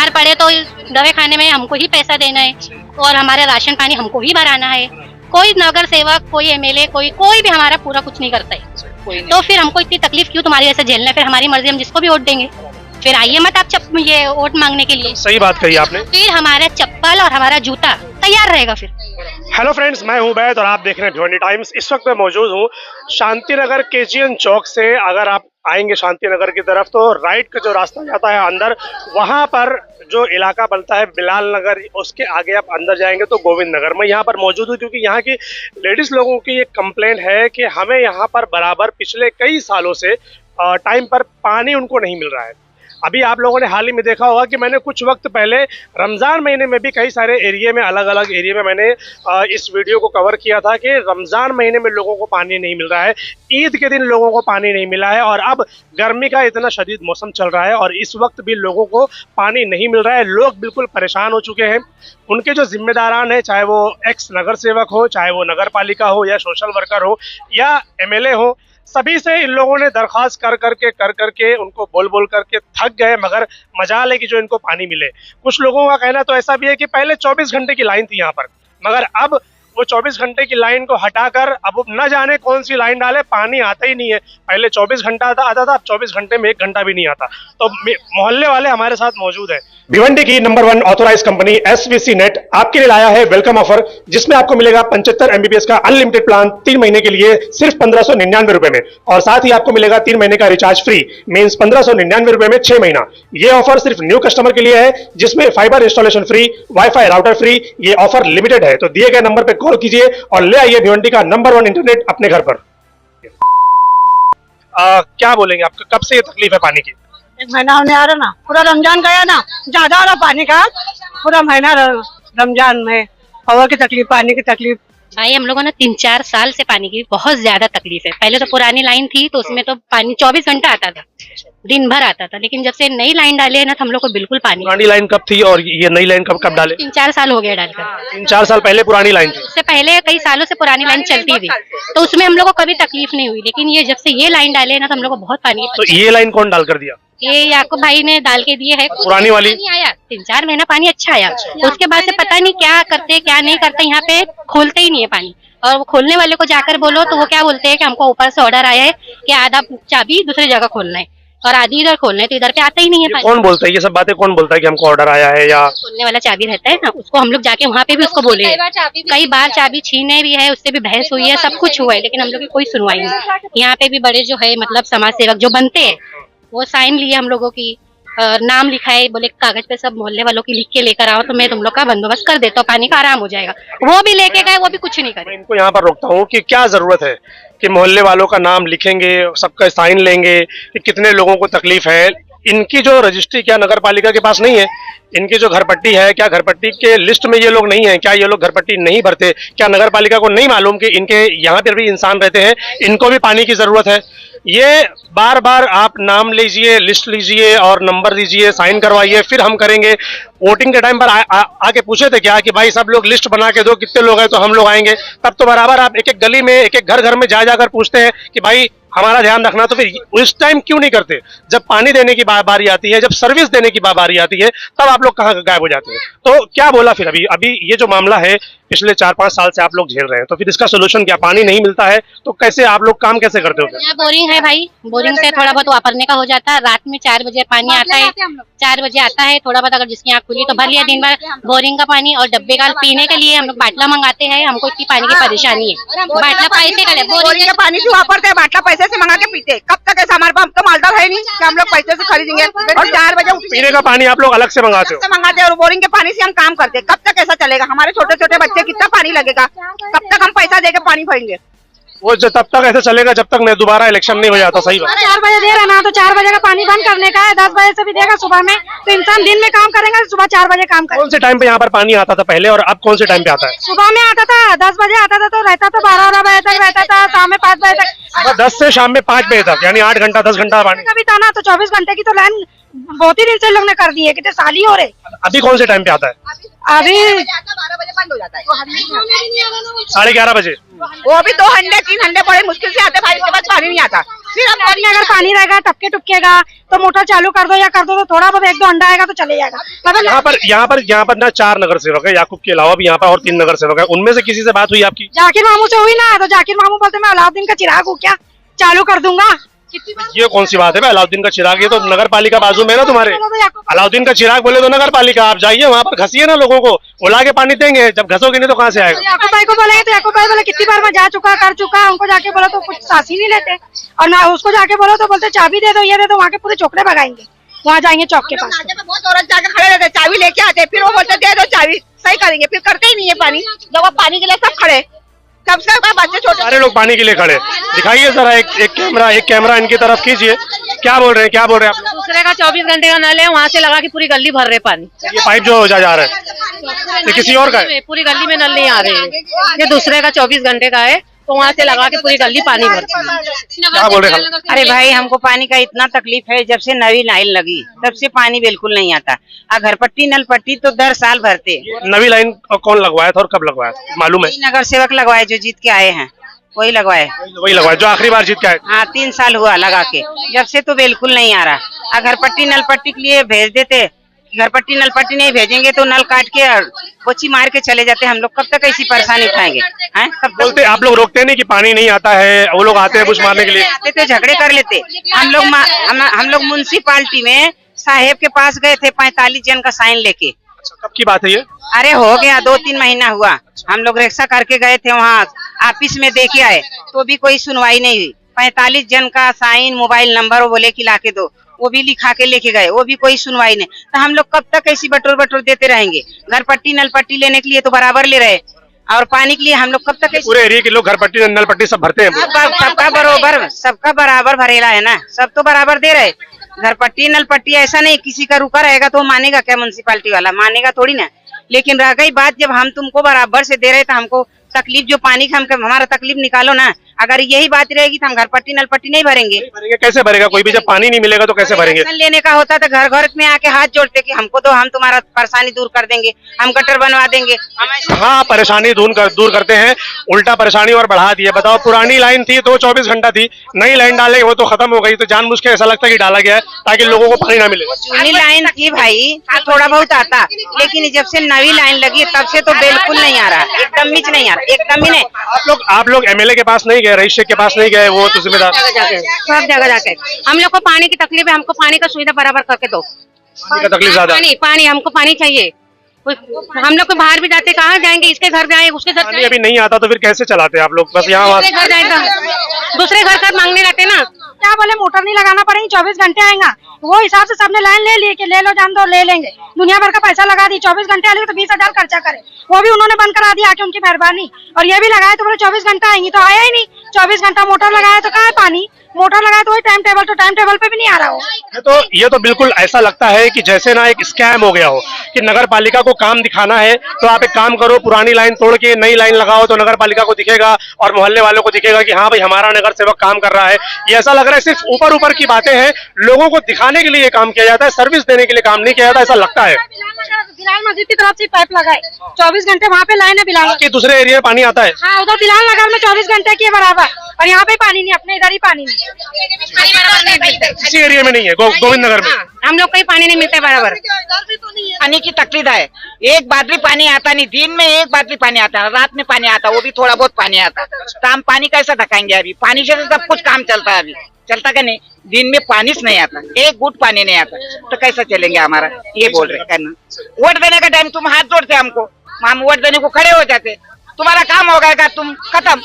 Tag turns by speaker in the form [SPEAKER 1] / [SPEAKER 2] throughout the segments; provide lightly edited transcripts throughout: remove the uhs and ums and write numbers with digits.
[SPEAKER 1] बीमार पड़े तो दवा खाने में हमको ही पैसा देना है और हमारा राशन पानी हमको ही भराना है। कोई नगर सेवक, कोई एमएलए, कोई भी हमारा पूरा कुछ नहीं करता है। तो फिर हमको इतनी तकलीफ क्यों तुम्हारी ऐसे झेलना है? फिर हमारी मर्जी, हम जिसको भी वोट देंगे। फिर आइए मत आप ये वोट मांगने के लिए।
[SPEAKER 2] सही बात कही आपने।
[SPEAKER 1] फिर हमारा चप्पल और हमारा जूता तैयार रहेगा फिर।
[SPEAKER 2] हेलो फ्रेंड्स, मैं हूं बैद और आप देख रहे हैं भिवंडी टाइम्स। इस वक्त मैं मौजूद हूं शांति नगर केजीएन चौक से। अगर आप आएंगे शांति नगर की तरफ तो राइट का जो रास्ता जाता है अंदर, वहां पर जो इलाका बनता है बिलाल नगर, उसके आगे आप अंदर जाएंगे तो गोविंद नगर। मैं यहाँ पर मौजूद हूँ क्योंकि यहाँ की लेडीज लोगों की एक कंप्लेंट है कि हमें यहाँ पर बराबर पिछले कई सालों से टाइम पर पानी उनको नहीं मिल रहा है। अभी आप लोगों ने हाल ही में देखा होगा कि मैंने कुछ वक्त पहले रमज़ान महीने में भी कई सारे एरिया में, अलग अलग एरिया में मैंने इस वीडियो को कवर किया था कि रमज़ान महीने में लोगों को पानी नहीं मिल रहा है, ईद के दिन लोगों को पानी नहीं मिला है और अब गर्मी का इतना शदीद मौसम चल रहा है और इस वक्त भी लोगों को पानी नहीं मिल रहा है। लोग बिल्कुल परेशान हो चुके हैं। उनके जो जिम्मेदारान है, चाहे वो एक्स नगर सेवक हो, चाहे वो नगर पालिका हो या सोशल वर्कर हो या एमएलए हो, सभी से इन लोगों ने दरख्वास्त कर करके उनको बोल करके थक गए, मगर मजाल है कि जो इनको पानी मिले। कुछ लोगों का कहना तो ऐसा भी है कि पहले 24 घंटे की लाइन थी यहाँ पर, मगर अब वो 24 घंटे की लाइन को हटाकर अब न जाने कौन सी लाइन डाले, पानी आता ही नहीं है। पहले 24 घंटा आता था, अब 24 घंटे में 1 घंटा भी नहीं आता। तो मोहल्ले वाले हमारे साथ मौजूद है। भिवंडी की number 1 authorize company SVC Net आपके लिए लाया है वेलकम ऑफर, जिसमें आपको मिलेगा 75 MBPS का अनलिमिटेड प्लान 3 महीने के लिए सिर्फ 1599 रुपए में, और साथ ही आपको मिलेगा 3 महीने का रिचार्ज फ्री, मींस 1599 रुपए में 6 महीना। ये ऑफर सिर्फ न्यू कस्टमर के लिए है, जिसमें fibre installation free, wifi router free. ये ऑफर लिमिटेड है, तो दिए गए नंबर पर कॉल कीजिए और ले आइए भिवंडी का नंबर 1 इंटरनेट अपने घर पर। क्या बोलेंगे, आपको कब से ये तकलीफ है पानी की?
[SPEAKER 3] 1 महीना होने आ रहा ना, पूरा रमजान गया ना, ज्यादा हो रहा पानी का, पूरा महीना रमजान में हवा की तकलीफ, पानी की तकलीफ।
[SPEAKER 1] भाई हम लोगों ने 3-4 साल से पानी की बहुत ज्यादा तकलीफ है। पहले तो पुरानी लाइन थी तो उसमें तो पानी 24 घंटा आता था, दिन भर आता था, लेकिन जब से नई लाइन डाली है ना तो हम लोग को बिल्कुल पानी।
[SPEAKER 2] पुरानी लाइन कब थी और ये नई लाइन कब डाले?
[SPEAKER 1] 3-4 साल हो गए डालकर।
[SPEAKER 2] 3-4 साल पहले पुरानी लाइन थी।
[SPEAKER 1] उससे पहले कई सालों से पुरानी लाइन चलती थी तो उसमें हम लोग को कभी तकलीफ नहीं हुई, लेकिन ये जब से ये लाइन डाले है ना तो हम लोग को बहुत पानी।
[SPEAKER 2] तो ये लाइन कौन डाल कर दिया?
[SPEAKER 1] ये याकूब भाई ने डाल के दिए है।
[SPEAKER 2] पुरानी वाली
[SPEAKER 1] आया 3-4 महीना पानी अच्छा आया, उसके बाद से पता नहीं क्या करते क्या नहीं करते, यहाँ पे खोलते ही नहीं है पानी। और वो खोलने वाले को जाकर बोलो तो वो क्या बोलते हैं कि हमको ऊपर से ऑर्डर आया है कि आधा चाबी दूसरी जगह खोलना है और आधी इधर खोलना है, तो इधर पे आता ही नहीं है पानी।
[SPEAKER 2] कौन बोलता है ये सब बातें? कौन बोलता है कि हमको ऑर्डर आया है? या
[SPEAKER 1] खोलने वाला चाबी रहता है ना, उसको हम लोग जाके वहाँ पे भी उसको बोले, कई बार चाबी छीने भी है, उससे भी बहस हुई है, सब कुछ हुआ है, लेकिन हम लोग की कोई सुनवाई नहीं। यहाँ पे भी बड़े जो है मतलब समाज सेवक जो बनते हैं वो साइन लिए हम लोगों की, नाम लिखा है, बोले कागज पे सब मोहल्ले वालों की लिख के लेकर आओ तो मैं तुम लोग का बंदोबस्त कर देता हूँ, पानी का आराम हो जाएगा। वो भी लेके गए, वो भी कुछ नहीं करे।
[SPEAKER 2] इनको यहाँ पर रोकता हूँ कि क्या जरूरत है कि मोहल्ले वालों का नाम लिखेंगे, सबका साइन लेंगे कि कितने लोगों को तकलीफ है। इनकी जो रजिस्ट्री क्या नगर पालिका के पास नहीं है? इनकी जो घरपट्टी है, क्या घरपट्टी के लिस्ट में ये लोग नहीं है? क्या ये लोग घरपट्टी नहीं भरते? क्या नगर पालिका को नहीं मालूम कि इनके यहाँ पर भी इंसान रहते हैं, इनको भी पानी की जरूरत है? ये बार बार आप नाम लीजिए, लिस्ट लीजिए और नंबर दीजिए, साइन करवाइए, फिर हम करेंगे। वोटिंग के टाइम पर आके पूछे थे क्या कि भाई सब लोग लिस्ट बना के दो, कितने लोग हैं तो हम लोग आएंगे? तब तो बराबर आप एक एक गली में, एक एक घर में जा जाकर पूछते हैं कि भाई हमारा ध्यान रखना। तो फिर उस टाइम क्यों नहीं करते? जब पानी देने की बारी आती है, जब सर्विस देने की बारी आती है, तब आप लोग कहाँ गायब हो जाते हैं? तो क्या बोला फिर? अभी ये जो मामला है पिछले 4-5 साल से आप लोग झेल रहे हैं, तो फिर इसका सोल्यूशन क्या? पानी नहीं मिलता है तो कैसे आप लोग काम कैसे करते हो?
[SPEAKER 1] यहाँ बोरिंग है भाई, बोरिंग से थोड़ा बहुत वापरने का हो जाता है। रात में 4 बजे पानी आता है, 4 बजे आता है, थोड़ा बहुत अगर जिसकी आँख खुली तो भर लिया। दिन भर बोरिंग का पानी और डब्बे का पीने के लिए हम लोग बाटला मंगाते हैं। हमको इतनी पानी की परेशानी है, बाटला पैसे का,
[SPEAKER 3] बोरिंग के पानी से वापरते हैं, बाटला पैसे से मंगा के पीते। कब तक ऐसा? हमारे पास तो मालदार है नहीं कि हम लोग पैसे से खरीदेंगे। और 4 बजे
[SPEAKER 2] पीने का पानी आप लोग अलग से मंगाते हो?
[SPEAKER 3] और बोरिंग के पानी से हम काम करते हैं। कब तक ऐसा चलेगा? हमारे छोटे छोटे बच्चे कितना पानी लगेगा? कब तक हम पैसा देके पानी भरेंगे?
[SPEAKER 2] वो तब तक ऐसे चलेगा जब तक दोबारा इलेक्शन नहीं हो जाता। सही बात।
[SPEAKER 3] 4 बजे दे रहा ना, तो 4 बजे का पानी बंद करने का है। 10 बजे से भी देगा सुबह में, तो इंसान दिन में काम करेगा, सुबह 4 बजे काम करेगा।
[SPEAKER 2] कौन से टाइम पे यहाँ पर पानी आता था पहले और अब कौन से टाइम पे आता है?
[SPEAKER 3] सुबह में आता था, 10 बजे आता था, तो रहता तो 12 बजे तक रहता था, शाम में 5 बजे तक।
[SPEAKER 2] 10 से शाम में 5 बजे तक, यानी 8 घंटा 10 घंटा पानी
[SPEAKER 3] कभी था ना। तो 24 घंटे की तो लाइन बहुत ही दिन से लोग ने कर दी है, कितने साल ही हो रहे।
[SPEAKER 2] अभी कौन से टाइम पे आता है?
[SPEAKER 3] अभी
[SPEAKER 4] 12 बजे बंद हो जाता है।
[SPEAKER 2] 11:30 बजे।
[SPEAKER 3] वो भी 2 घंटे 3 घंटे बड़े मुश्किल से आते भाई, उसके बाद पानी नहीं आता।
[SPEAKER 4] फिर हम
[SPEAKER 3] में अगर पानी रहेगा टपके टुपकेगा तो मोटर चालू कर दो या कर दो तो थोड़ा बहुत एक दो अंडा आएगा तो चले जाएगा। मतलब
[SPEAKER 2] यहाँ पर ना 4 नगर सेवक है, याकूब के अलावा भी यहाँ पर और 3 नगर सेवक है। उनमें से किसी से बात हुई आपकी?
[SPEAKER 3] जाकिर मामू से हुई ना, तो जाकिर मामू बोलते मैं अलाउद्दीन का चिराग हूँ क्या, चालू कर दूंगा।
[SPEAKER 2] ये कौन सी बात है भाई, अलाउद्दीन का चिराग? ये तो नगर पालिका बाजू में है ना तुम्हारे। अलाउद्दीन का चिराग बोले तो नगर पालिका, आप जाइए वहाँ पर घसीए ना लोगों को, बुला के पानी देंगे। जब घसोगे नहीं तो कहाँ से आएगा?
[SPEAKER 3] याकूब भाई को बोलेंगे तो याकूब भाई बोले कितनी बार मैं जा चुका कर चुका, उनको जाके बोला तो कुछ सांस ही नहीं लेते, और ना उसको जाके बोलो तो बोलते चाबी दे दो ये दे दो, वहाँ के पूरे चौकड़े भगाएंगे, वहाँ जाएंगे चौक के पास।
[SPEAKER 4] नाके पे बहुत औरत जाके खड़े रहते, चाबी लेके आते, फिर वो बोलते दे दो चाबी, सही करेंगे, फिर करते ही नहीं है पानी। जब वो पानी के लिए सब खड़े, सबसे बच्चे छोटे
[SPEAKER 2] सारे लोग पानी के लिए खड़े। दिखाइए जरा एक कैमरा इनकी तरफ कीजिए। क्या बोल रहे हैं आप लोग?
[SPEAKER 5] दूसरे का 24 घंटे का नल है, वहाँ से लगा के पूरी गली भर रहे पानी।
[SPEAKER 2] ये पाइप जो जा रहा है ये किसी और का है?
[SPEAKER 5] पूरी गली में नल नहीं आ रहे हैं, ये दूसरे का 24 घंटे का है, तो वहाँ से लगा के पूरी गली पानी भरती है।
[SPEAKER 2] क्या बोल रहे हैं?
[SPEAKER 6] अरे भाई हमको पानी का इतना तकलीफ है, जब से नवी लाइन लगी तब से पानी बिल्कुल नहीं आता। घर पट्टी नल पट्टी तो 10 साल भरते।
[SPEAKER 2] नवी लाइन कौन लगवाया था और कब लगवाया था मालूम है?
[SPEAKER 6] नगर सेवक लगवाए जो जीत के आए हैं, वही लगवाए।
[SPEAKER 2] वही लगवाया जो आखिरी बार जीत के आए।
[SPEAKER 6] हाँ 3 साल हुआ लगा के, जब से तो बिल्कुल नहीं आ रहा। घर पट्टी नल पट्टी के लिए भेज देते, घर पट्टी नल पट्टी नहीं भेजेंगे तो नल काट के पोची मार के चले जाते। हम लोग कब तक ऐसी परेशानी उठाएंगे? हैं कब तक?
[SPEAKER 2] बोलते आप लोग रोकते नहीं कि पानी नहीं आता है, वो लोग आते हैं बुश मारने के लिए?
[SPEAKER 6] आते तो झगड़े कर लेते। हम लोग म्युनिसिपालिटी में साहेब के पास गए थे 45 जन का साइन लेके।
[SPEAKER 2] कब की बात है ये?
[SPEAKER 6] अरे हो गया 2-3 महीना हुआ। हम लोग रिक्शा करके गए थे वहाँ ऑफिस में, देखे आए तो भी कोई सुनवाई नहीं हुई। 45 जन का साइन मोबाइल नंबर वो बोले कि लाके दो, वो भी लिखा के लेके गए, वो भी कोई सुनवाई नहीं। तो हम लोग कब तक ऐसी बटोर देते रहेंगे? घर पट्टी नल पट्टी लेने के लिए तो बराबर ले रहे, और पानी के लिए हम लोग कब तक?
[SPEAKER 2] पूरे एरिया के लोग घर पट्टी नल पट्टी सब भरते हैं?
[SPEAKER 6] सबका बराबर भरेला है ना, सब तो बराबर दे रहे। घर पट्टी नल पट्टी ऐसा नहीं किसी का रुका रहेगा तो मानेगा क्या? म्युनिसिपालिटी वाला मानेगा थोड़ी ना। लेकिन रह गई बात, जब हम तुमको बराबर से दे रहे तो हमको तकलीफ जो पानी का हमारा तकलीफ निकालो ना। अगर यही बात रहेगी तो हम घर पट्टी नल पट्टी नहीं भरेंगे।
[SPEAKER 2] कैसे भरेगा कोई भी? जब पानी नहीं मिलेगा तो कैसे भरेंगे?
[SPEAKER 6] लेने का होता तो घर घर में आके हाथ जोड़ते कि हमको तो हम तुम्हारा परेशानी दूर कर देंगे, हम गटर बनवा देंगे।
[SPEAKER 2] हाँ परेशानी दूर करते हैं, उल्टा परेशानी और बढ़ा दी है। बताओ पुरानी लाइन थी तो 24 घंटा थी, नई लाइन डाले वो तो खत्म हो गई, तो जानबूझ के ऐसा लगता है कि डाला गया है ताकि लोगों को पानी ना मिले।
[SPEAKER 6] पुरानी लाइन थी भाई तो थोड़ा बहुत आता, लेकिन जब से नई लाइन लगी तब से तो बिल्कुल नहीं आ रहा, एकदम ही नहीं आ रहा, एकदम ही नहीं।
[SPEAKER 2] आप लोग एमएलए के पास नहीं गए, रईस शेख के पास नहीं गए? वो तो जिम्मेदार
[SPEAKER 1] सब जगह जाके हम लोग को पानी की तकलीफ है, हमको पानी का सुविधा बराबर करके दो।
[SPEAKER 2] पानी का तकलीफ ज्यादा?
[SPEAKER 1] पानी हमको पानी चाहिए। हम लोग को बाहर भी जाते, कहाँ जाएंगे? इसके घर जाए उसके घर
[SPEAKER 2] पानी अभी नहीं आता तो फिर कैसे चलाते हैं आप लोग? बस यहाँ
[SPEAKER 1] घर जाए, दूसरे घर का मांगने जाते ना।
[SPEAKER 3] क्या बोले मोटर नहीं लगाना पड़ेगी, 24 घंटे आएगा, वो हिसाब से सबने लाइन ले लिए कि ले लो जान दो ले लेंगे। दुनिया भर का पैसा लगा दी, 24 घंटे आएंगे तो 20,000 खर्चा करे, वो भी उन्होंने बंद करा दिया, आके उनकी मेहरबानी। और ये भी लगाए तो बोले 24 घंटा आएंगी, तो आया ही नहीं। 24 घंटा मोटर लगाया तो कहाँ है पानी? मोटर लगाया तो वही टाइम टेबल पे भी नहीं आ रहा हो।
[SPEAKER 2] तो ये तो बिल्कुल ऐसा लगता है कि जैसे ना एक स्कैम हो गया हो कि नगर पालिका को काम दिखाना है तो आप एक काम करो, पुरानी लाइन तोड़ के नई लाइन लगाओ तो नगर पालिका को दिखेगा और मोहल्ले वालों को दिखेगा कि हाँ भाई हमारा नगर सेवक काम कर रहा है। ये ऐसा लग रहा है सिर्फ ऊपर की बातें हैं, लोगों को दिखाने के लिए काम किया जाता है, सर्विस देने के लिए काम नहीं किया जाता, ऐसा लगता है।
[SPEAKER 3] बिलाल मस्जिद की तरफ से पाइप लगाए, 24 घंटे वहाँ पे लाइन है बिलाल
[SPEAKER 2] कि दूसरे एरिया में पानी आता है।
[SPEAKER 3] हाँ उधर बिलाल नगर में 24 घंटे की है बराबर, और यहाँ पे पानी नहीं, अपने इधर ही पानी नहीं।
[SPEAKER 2] किसी एरिया में नहीं है, गोविंद नगर में
[SPEAKER 1] हम लोग को पानी नहीं मिलता बराबर।
[SPEAKER 6] पानी की तकलीफ है, एक बाटली पानी आता नहीं, दिन में एक बाटली पानी आता है, रात में पानी आता, वो भी थोड़ा बहुत पानी आता। तो हम पानी कैसा ढकाएंगे? अभी पानी से सब कुछ काम चलता है, अभी चलता क्या नहीं? दिन में पानी नहीं आता, एक गुट पानी नहीं आता, तो कैसा चलेंगे हमारा? ये बोल रहे करना। वोट देने का टाइम तुम हाथ जोड़ते हमको, हम वोट देने को खड़े हो जाते, तुम्हारा काम हो गएगा, तुम खत्म।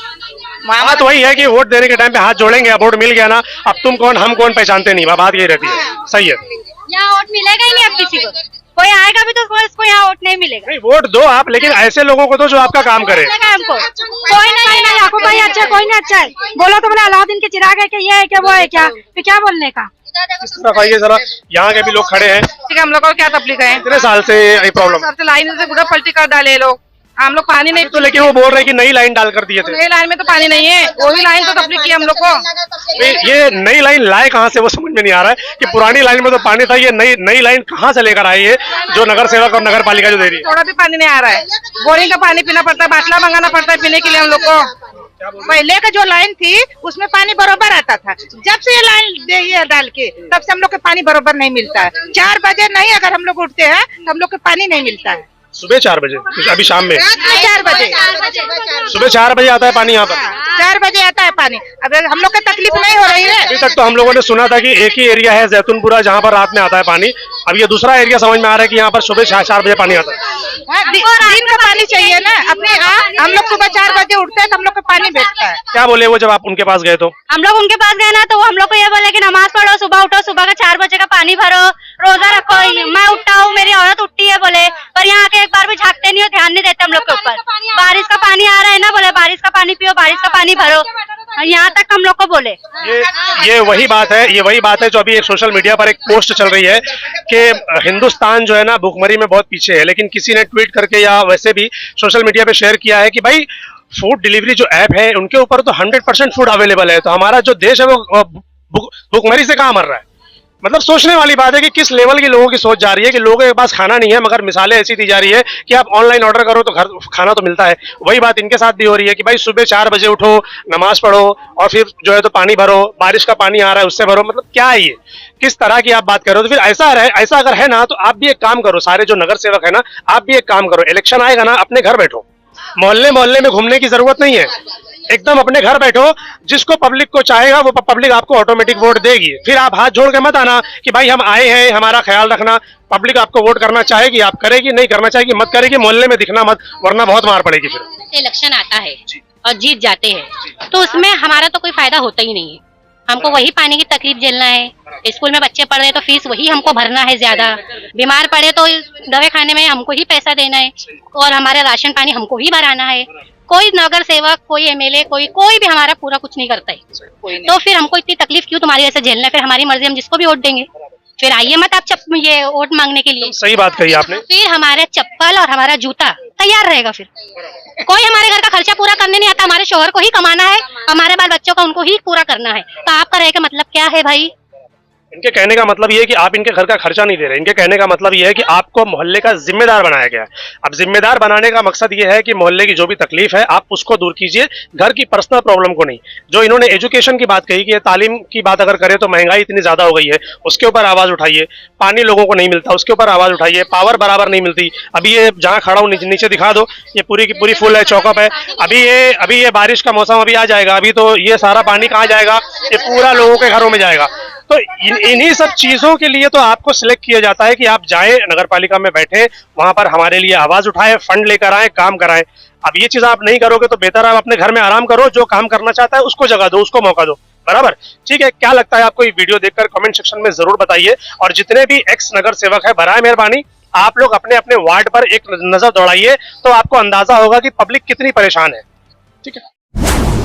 [SPEAKER 2] बात वही है कि वोट देने के टाइम पे हाथ जोड़ेंगे, अब वोट मिल गया ना, अब तुम कौन हम कौन पहचानते नहीं, बात ये रहती है। सही है,
[SPEAKER 1] यहाँ वोट मिलेगा ही नहीं अब किसी को, कोई आएगा भी तो इसको यहाँ वोट नहीं मिलेगा।
[SPEAKER 2] नहीं वोट दो आप, लेकिन ऐसे लोगों को दो जो आपका काम करे।
[SPEAKER 1] हमको
[SPEAKER 3] कोई नहीं, याकूब भाई अच्छा कोई नहीं अच्छा है, बोलो तो बोले अलाउद्दीन के चिराग है कि ये है क्या वो है क्या, फिर क्या बोलने का?
[SPEAKER 2] इस तरफ आइए जरा, यहाँ के भी लोग खड़े हैं।
[SPEAKER 5] हम लोग को क्या तकलीफ है?
[SPEAKER 2] कितने साल से ये प्रॉब्लम?
[SPEAKER 5] सबसे लाइन से गुड़ा पलटी कर डाले लोग, हम लोग पानी नहीं।
[SPEAKER 2] तो लेकिन वो बोल रहे हैं कि नई लाइन डाल कर दिए थे।
[SPEAKER 5] नई लाइन में तो पानी नहीं है, वही लाइन तो तकलीफ की हम लोग को।
[SPEAKER 2] ये नई लाइन लाए कहाँ से वो समझ में नहीं आ रहा है कि पुरानी लाइन में तो पानी था, ये नई लाइन कहाँ से लेकर आए ये जो नगर सेवक और नगर पालिका जो दे रही है?
[SPEAKER 5] थोड़ा भी पानी नहीं आ रहा है, बोरिंग का पानी पीना पड़ता है, बाटला मंगाना पड़ता है पीने के लिए हम लोग को।
[SPEAKER 4] पहले का जो लाइन थी उसमें पानी बरोबर आता था। जब से ये लाइन ये डाल के तब से हम लोग को पानी बरोबर नहीं मिलता है। 4 बजे नहीं अगर हम लोग उठते हैं तो हम लोग को पानी नहीं मिलता है।
[SPEAKER 2] सुबह 4 बजे, अभी शाम में
[SPEAKER 4] 4 बजे,
[SPEAKER 2] सुबह 4 बजे आता है पानी यहाँ पर।
[SPEAKER 4] 4 बजे आता है पानी। अब हम लोग को तकलीफ नहीं हो रही है।
[SPEAKER 2] अभी तक तो हम लोगों ने सुना था कि एक ही एरिया है जैतूनपुरा जहाँ पर रात में आता है पानी। अब ये दूसरा एरिया समझ में आ रहा है कि यहाँ पर सुबह 4 बजे पानी आता है।
[SPEAKER 4] दिन का पानी चाहिए ना अपने। हम लोग सुबह 4 बजे उठते हैं तो हम लोग को पानी भेजता है।
[SPEAKER 2] क्या बोले वो जब आप उनके पास गए तो?
[SPEAKER 1] हम लोग उनके पास गए ना तो वो हम लोग को ये बोले कि नमाज पढ़ो, सुबह उठो, सुबह का 4 बजे का पानी भरो, रोजा रखो। मैं उठता हूँ, मेरी औरत उठती है बोले, पर यहाँ के एक बार भी झाँकते नहीं हो, ध्यान नहीं देते हम लोग के ऊपर। बारिश का पानी आ रहा है ना, बोले बारिश का पानी पियो, बारिश का पानी भरो, यहाँ तक हम लोग को बोले।
[SPEAKER 2] ये वही बात है जो अभी एक सोशल मीडिया पर एक पोस्ट चल रही है कि हिंदुस्तान जो है ना भुखमरी में बहुत पीछे है, लेकिन किसी ने ट्वीट करके या वैसे भी सोशल मीडिया पे शेयर किया है कि भाई फूड डिलीवरी जो ऐप है उनके ऊपर तो 100% फूड अवेलेबल है, तो हमारा जो देश है वो भुखमरी से कहाँ मर रहा है। मतलब सोचने वाली बात है कि किस लेवल के लोगों की सोच जा रही है कि लोगों के पास खाना नहीं है, मगर मिसालें ऐसी दी जा रही है कि आप ऑनलाइन ऑर्डर करो तो घर खाना तो मिलता है। वही बात इनके साथ भी हो रही है कि भाई सुबह 4 बजे उठो, नमाज पढ़ो और फिर जो है तो पानी भरो, बारिश का पानी आ रहा है उससे भरो। मतलब क्या है ये, किस तरह की आप बात कर रहे हो? तो फिर ऐसा अगर है ना तो आप भी एक काम करो, सारे जो नगर सेवक है ना, आप भी एक काम करो, इलेक्शन आएगा ना अपने घर बैठो, मोहल्ले में घूमने की जरूरत नहीं है, एकदम अपने घर बैठो। जिसको पब्लिक को चाहेगा वो पब्लिक आपको ऑटोमेटिक वोट देगी। फिर आप हाथ जोड़ के मत आना कि भाई हम आए हैं, हमारा ख्याल रखना। पब्लिक आपको वोट करना चाहेगी आप करेगी, नहीं करना चाहेगी मत करेगी। मोहल्ले में दिखना मत, वरना बहुत मार पड़ेगी। फिर
[SPEAKER 1] इलेक्शन आता है और जीत जाते हैं तो उसमें हमारा तो कोई फायदा होता ही नहीं है। हमको वही पानी की तकलीफ झेलना है। स्कूल में बच्चे पढ़ रहे तो फीस वही हमको भरना है, ज्यादा बीमार पड़े तो दवा खाने में हमको ही पैसा देना है, और हमारा राशन पानी हमको ही भराना है। कोई नगर सेवक, कोई एमएलए, कोई भी हमारा पूरा कुछ नहीं करता है। तो फिर हमको इतनी तकलीफ क्यों तुम्हारी वजह से झेलना है? फिर हमारी मर्जी, हम जिसको भी वोट देंगे। फिर आइए मत आप ये वोट मांगने के लिए।
[SPEAKER 2] सही बात कही आपने।
[SPEAKER 1] फिर हमारा चप्पल और हमारा जूता तैयार रहेगा। फिर कोई हमारे घर का खर्चा पूरा करने नहीं आता। हमारे शोहर को ही कमाना है, हमारे बाल बच्चों का उनको ही पूरा करना है। तो आपका रहेगा मतलब क्या है भाई?
[SPEAKER 2] इनके कहने का मतलब ये है कि आप इनके घर का खर्चा नहीं दे रहे। इनके कहने का मतलब ये है कि आपको मोहल्ले का जिम्मेदार बनाया गया है। अब जिम्मेदार बनाने का मकसद ये है कि मोहल्ले की जो भी तकलीफ है आप उसको दूर कीजिए, घर की पर्सनल प्रॉब्लम को नहीं। जो इन्होंने एजुकेशन की बात कही कि तालीम की बात अगर करें तो महंगाई इतनी ज्यादा हो गई है, उसके ऊपर आवाज उठाइए। पानी लोगों को नहीं मिलता, उसके ऊपर आवाज उठाइए। पावर बराबर नहीं मिलती। अभी ये जहाँ खड़ा हूँ नीचे दिखा दो, ये पूरी की पूरी फुल है, चौकअप है। अभी ये बारिश का मौसम अभी आ जाएगा, अभी तो ये सारा पानी कहाँ जाएगा? ये पूरा लोगों के घरों में जाएगा। तो इन्हीं सब चीजों के लिए तो आपको सिलेक्ट किया जाता है कि आप जाएं नगर पालिका में बैठे, वहां पर हमारे लिए आवाज उठाएं, फंड लेकर आए, काम कराएं। अब ये चीज आप नहीं करोगे तो बेहतर आप अपने घर में आराम करो। जो काम करना चाहता है उसको जगह दो, उसको मौका दो। बराबर, ठीक है। क्या लगता है आपको ये वीडियो देखकर? कमेंट सेक्शन में जरूर बताइए। और जितने भी एक्स नगर सेवक है, बराए मेहरबानी आप लोग अपने अपने वार्ड पर एक नजर दौड़ाइए, तो आपको अंदाजा होगा कि पब्लिक कितनी परेशान है। ठीक है।